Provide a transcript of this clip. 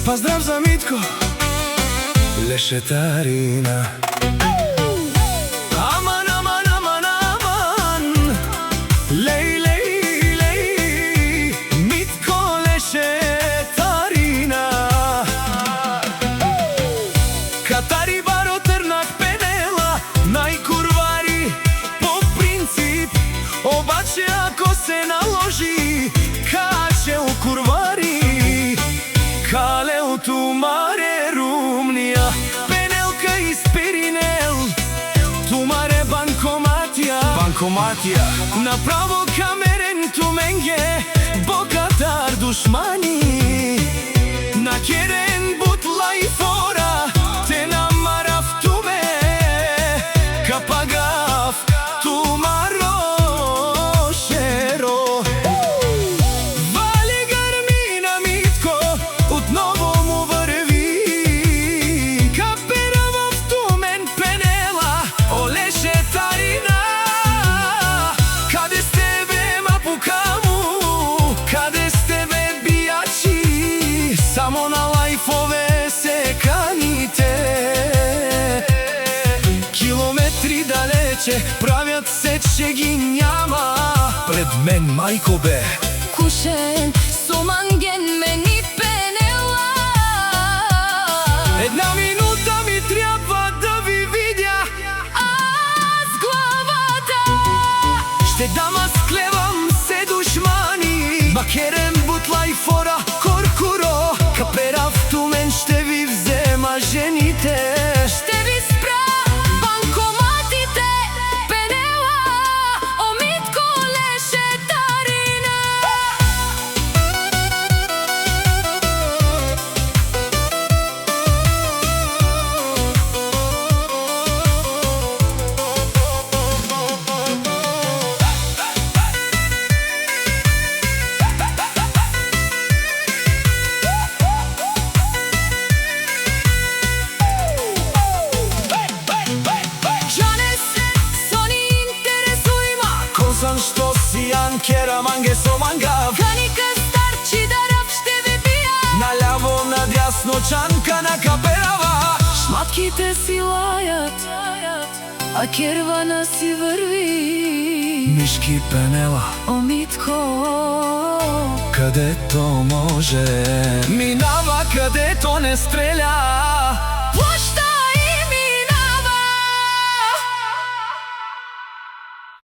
Поздрав за Митко, лешетарина. Аман, аман, аман, аман, лей, лей, лей, Митко лешетарина. Катари баро Трнак Пенела, најкурвари по принцип, обаче ако се наложи, каче у курвари. Калео тумаре Румнија, Пенелка из Перинел, тумаре банкоматија, банкоматија. Направо камерен туменге, бокатар душмани. На керен бутла и фора, те намарав туме, капагав тумаро шеро. Само на лајфове се каните, километри далече, правят се, че ги няма. Пред мен мајко бе кушен со манген мени Пенела. Една минута ми трябва да ви видя, аз главата ще дам, аз клевам се душмани. Макерен бутла и фора, коркуро, каперав тумен ще ви взема жените. ще ви спра банкоматите, Пенела, о Митко лешетарина. Што си анкера манге со мангав, Каника старчи дарав ще ви бија, наљаво надјасно чанка на каперава. шматките си лајат, а кервана си врви. Мишки Пенела, О Митко, кадето може, минава кадето не стреля. плашт